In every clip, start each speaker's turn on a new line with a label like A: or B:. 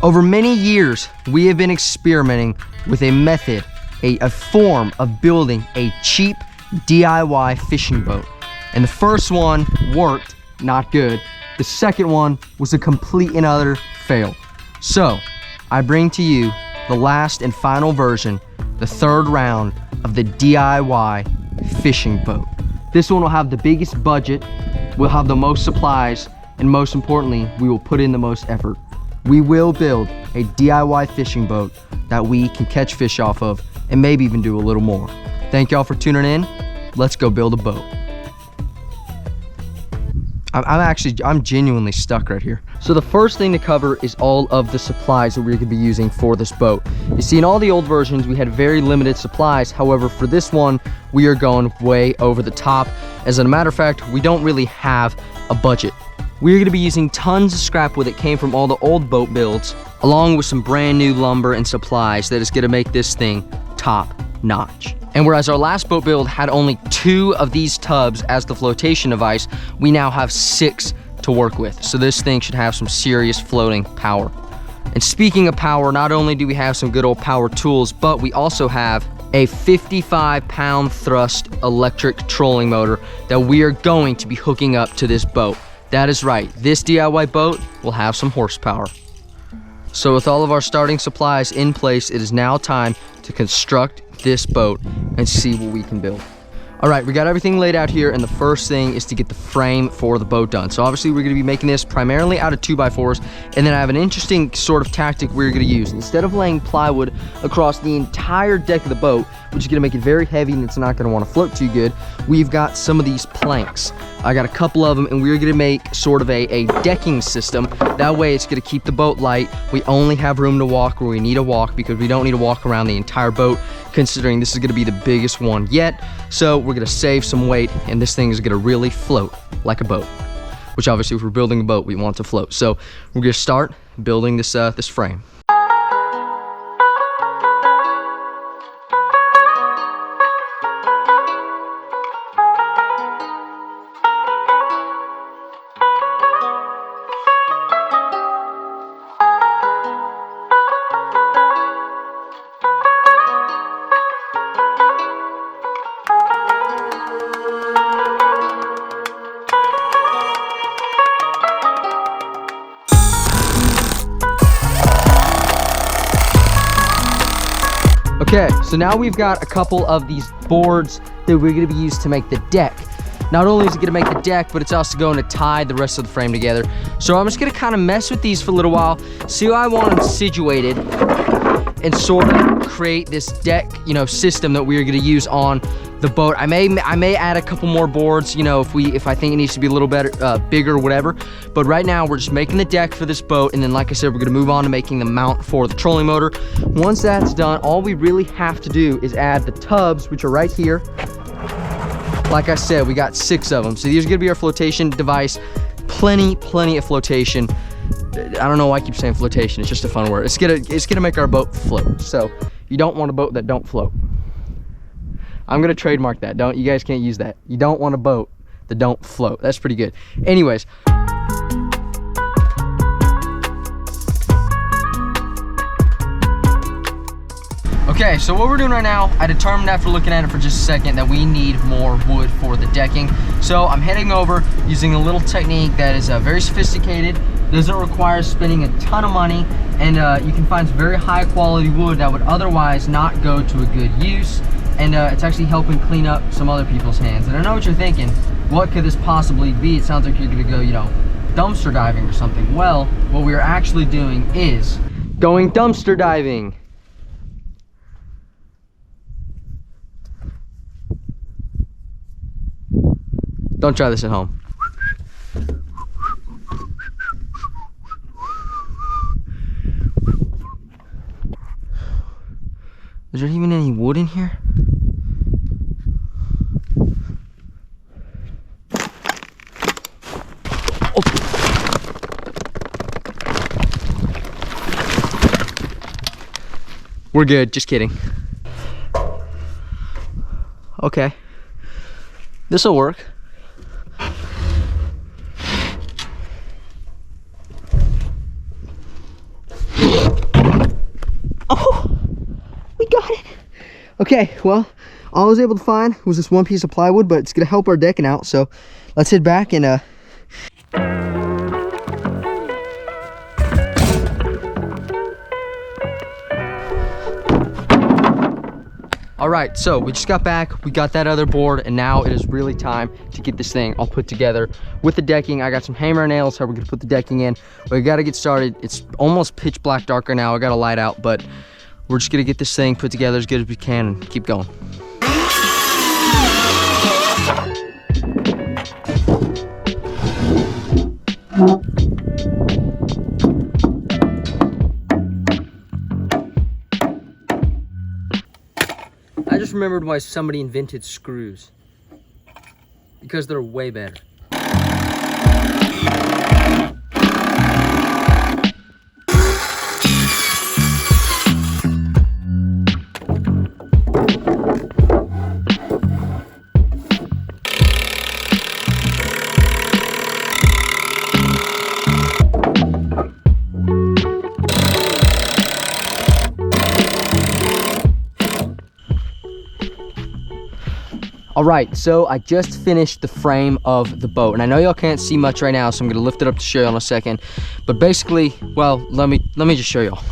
A: Over many years, we have been experimenting with a method, a form of building a cheap DIY fishing boat. And the first one worked, not good. The second one was a complete and utter fail. So, I bring to you the last and final version, the third round of the DIY fishing boat. This one will have the biggest budget, we'll have the most supplies, and most importantly, we will put in the most effort. We will build a DIY fishing boat that we can catch fish off of and maybe even do a little more. Thank y'all for tuning in. Let's go build a boat. I'm genuinely stuck right here. So the first thing to cover is all of the supplies that we're gonna be using for this boat. You see, in all the old versions, we had very limited supplies. However, for this one, we are going way over the top. As a matter of fact, we don't really have a budget. We're gonna be using tons of scrap wood that came from all the old boat builds, along with some brand new lumber and supplies that is gonna make this thing top notch. And whereas our last boat build had only 2 of these tubs as the flotation device, we now have 6 to work with. So this thing should have some serious floating power. And speaking of power, not only do we have some good old power tools, but we also have a 55-pound thrust electric trolling motor that we are going to be hooking up to this boat. That is right, this DIY boat will have some horsepower. So with all of our starting supplies in place, it is now time to construct this boat and see what we can build. All right, we got everything laid out here, and the first thing is to get the frame for the boat done. So obviously we're gonna be making this primarily out of 2x4s, and then I have an interesting sort of tactic we're gonna use. Instead of laying plywood across the entire deck of the boat, which is gonna make it very heavy and it's not gonna wanna float too good, we've got some of these planks. I got a couple of them, and we're gonna make sort of a decking system. That way it's gonna keep the boat light. We only have room to walk where we need to walk, because we don't need to walk around the entire boat, considering this is gonna be the biggest one yet. So we're gonna save some weight, and this thing is gonna really float like a boat, which obviously if we're building a boat, we want to float. So we're gonna start building this, this frame. Okay, so now we've got a couple of these boards that we're gonna be used to make the deck. Not only is it gonna make the deck, but it's also going to tie the rest of the frame together. So I'm just gonna kind of mess with these for a little while, see how I want them situated, and sort of create this deck, you know, system that we're gonna use on the boat. I may add a couple more boards, you know, if I think it needs to be a little better, bigger or whatever. But right now we're just making the deck for this boat, and then like I said, we're gonna move on to making the mount for the trolling motor. Once that's done, all we really have to do is add the tubs, which are right here. Like I said, we got 6 of them. So these are gonna be our flotation device. Plenty of flotation. I don't know why I keep saying flotation, it's just a fun word. It's gonna make our boat float. So you don't want a boat that don't float. I'm gonna trademark that. You guys can't use that. You don't want a boat that don't float. That's pretty good. Anyways. Okay, so what we're doing right now, I determined after looking at it for just a second that we need more wood for the decking. So I'm heading over using a little technique that is very sophisticated, doesn't require spending a ton of money, and you can find some very high quality wood that would otherwise not go to a good use. And it's actually helping clean up some other people's hands. And I know what you're thinking, what could this possibly be? It sounds like you're gonna go, you know, dumpster diving or something. Well, what we're actually doing is going dumpster diving. Don't try this at home. Is there even any wood in here? Oh. We're good, just kidding. Okay. This'll work. Okay, well, all I was able to find was this one piece of plywood, but it's gonna help our decking out. So let's head back and all right, so we just got back, we got that other board, and now it is really time to get this thing all put together with the decking. I got some hammer and nails, how we're gonna put the decking in. We gotta get started. It's almost pitch black darker now. I got a light out, but we're just gonna get this thing put together as good as we can and keep going. I just remembered why somebody invented screws. Because they're way better. All right, so I just finished the frame of the boat, and I know y'all can't see much right now, so I'm gonna lift it up to show y'all in a second. But basically, well, let me just show y'all.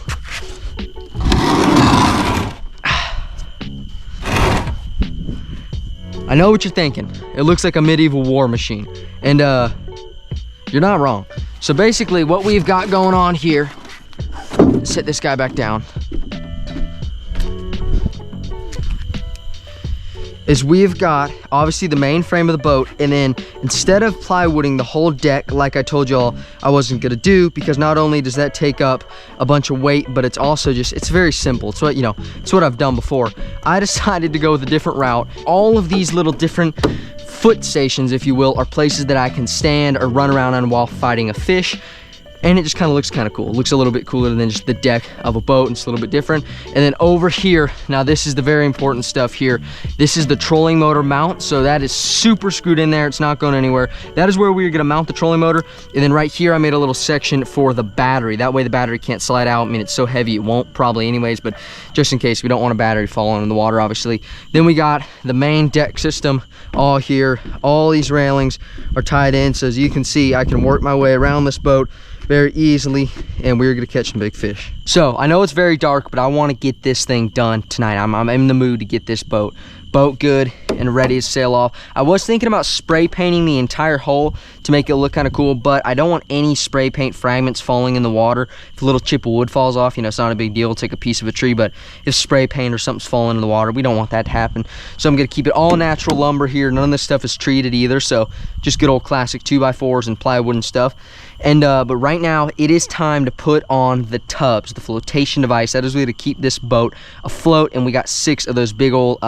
A: I know what you're thinking. It looks like a medieval war machine, and you're not wrong. So basically, what we've got going on here, set this guy back down, is we've got obviously the main frame of the boat, and then instead of plywooding the whole deck like I told y'all I wasn't gonna do, because not only does that take up a bunch of weight, but it's also just, it's very simple. It's what, you know, it's what I've done before. I decided to go with a different route. All of these little different foot stations, if you will, are places that I can stand or run around on while fighting a fish. And it just kind of looks kind of cool. It looks a little bit cooler than just the deck of a boat, and it's a little bit different. And then over here, now this is the very important stuff here. This is the trolling motor mount. So that is super screwed in there. It's not going anywhere. That is where we're gonna mount the trolling motor. And then right here, I made a little section for the battery. That way the battery can't slide out. I mean, it's so heavy, it won't probably anyways, but just in case, we don't want a battery falling in the water, obviously. Then we got the main deck system all here. All these railings are tied in. So as you can see, I can work my way around this boat very easily, and we're gonna catch some big fish. So I know it's very dark, but I want to get this thing done tonight. I'm in the mood to get this boat good and ready to sail off. I was thinking about spray painting the entire hull to make it look kind of cool, but I don't want any spray paint fragments falling in the water. If a little chip of wood falls off, you know, it's not a big deal. Take a piece of a tree, but if spray paint or something's falling in the water, we don't want that to happen. So I'm gonna keep it all natural lumber here. None of this stuff is treated either, so just good old classic 2x4s and plywood and stuff. And but right now it is time to put on the tubs, the flotation device. That is really to keep this boat afloat, and we got 6 of those big old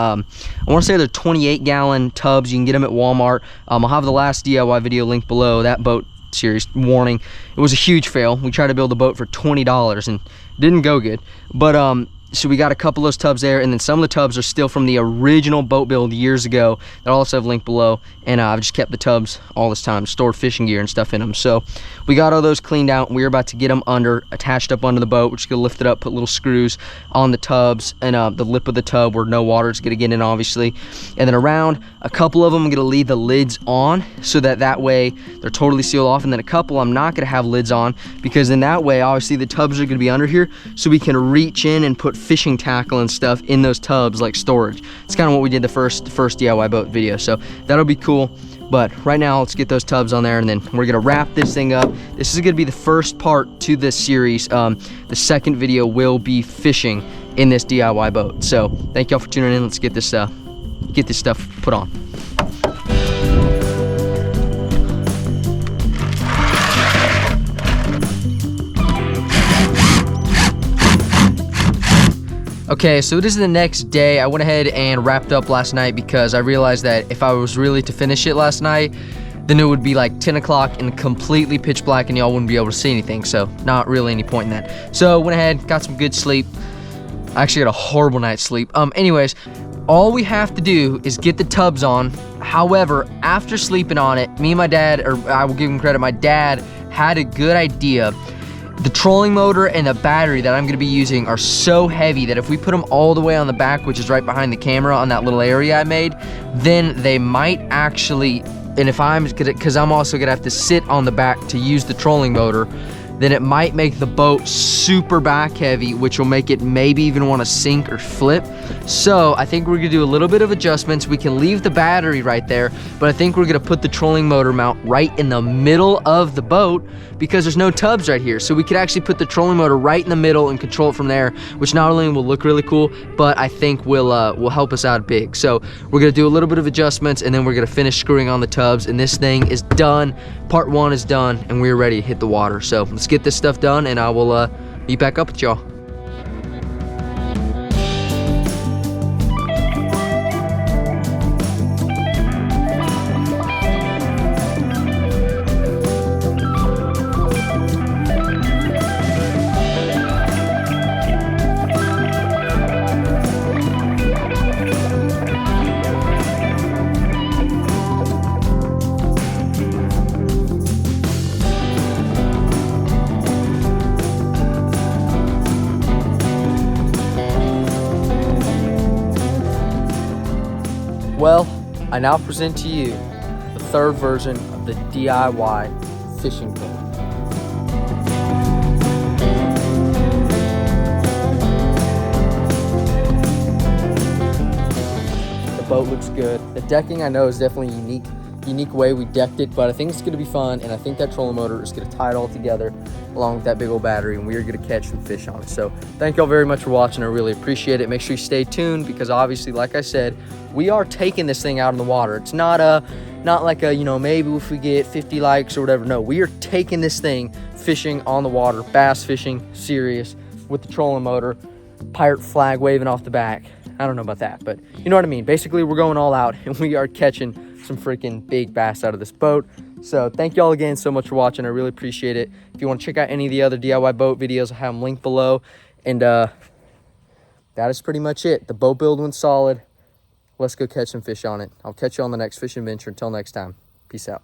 A: I want to say they're 28-gallon tubs. You can get them at Walmart. I'll have the last DIY video linked below. That boat series, warning, it was a huge fail. We tried to build a boat for $20 and didn't go good, but so we got a couple of those tubs there, and then some of the tubs are still from the original boat build years ago. They'll also have linked below, and I've just kept the tubs all this time, stored fishing gear and stuff in them. So we got all those cleaned out, and we're about to get them attached up under the boat. We're just gonna lift it up, put little screws on the tubs and the lip of the tub where no water is gonna get in, obviously. And then around a couple of them, I'm gonna leave the lids on so that way they're totally sealed off. And then a couple I'm not gonna have lids on, because in that way, obviously the tubs are gonna be under here, so we can reach in and put fishing tackle and stuff in those tubs like storage. It's kind of what we did the first DIY boat video, so that'll be cool. But right now, let's get those tubs on there, and then we're gonna wrap this thing up. This is gonna be the first part to this series. The second video will be fishing in this DIY boat. So thank y'all for tuning in. Let's get this stuff put on. Okay, so this is the next day. I went ahead and wrapped up last night because I realized that if I was really to finish it last night, then it would be like 10 o'clock and completely pitch black and y'all wouldn't be able to see anything. So not really any point in that. So went ahead, got some good sleep. I actually got a horrible night's sleep. Anyways, all we have to do is get the tubs on. However, after sleeping on it, me and my dad, or I will give him credit, my dad had a good idea. The trolling motor and the battery that I'm gonna be using are so heavy that if we put them all the way on the back, which is right behind the camera on that little area I made, then they might actually, and if I'm gonna, cause I'm also gonna have to sit on the back to use the trolling motor, then it might make the boat super back heavy, which will make it maybe even want to sink or flip. So I think we're gonna do a little bit of adjustments. We can leave the battery right there, but I think we're gonna put the trolling motor mount right in the middle of the boat because there's no tubs right here. So we could actually put the trolling motor right in the middle and control it from there, which not only will look really cool, but I think will help us out big. So we're gonna do a little bit of adjustments and then we're gonna finish screwing on the tubs, and this thing is done. Part 1 is done and we're ready to hit the water. So let's get this stuff done and I will meet back up with y'all. Well, I now present to you the third version of the DIY fishing boat. The boat looks good. The decking I know is definitely unique way we decked it, but I think it's gonna be fun, and I think that trolling motor is gonna tie it all together along with that big old battery, and we are gonna catch some fish on it. So thank y'all very much for watching. I really appreciate it. Make sure you stay tuned because obviously, like I said, we are taking this thing out in the water. It's not like a, you know, maybe if we get 50 likes or whatever. No, we are taking this thing fishing on the water, bass fishing, serious, with the trolling motor, pirate flag waving off the back. I don't know about that, but you know what I mean. Basically, we're going all out and we are catching some freaking big bass out of this boat. So thank y'all again so much for watching. I really appreciate it. If you want to check out any of the other DIY boat videos, I have them linked below. And that is pretty much it. The boat build went solid. Let's go catch some fish on it. I'll catch you on the next fishing adventure. Until next time, peace out.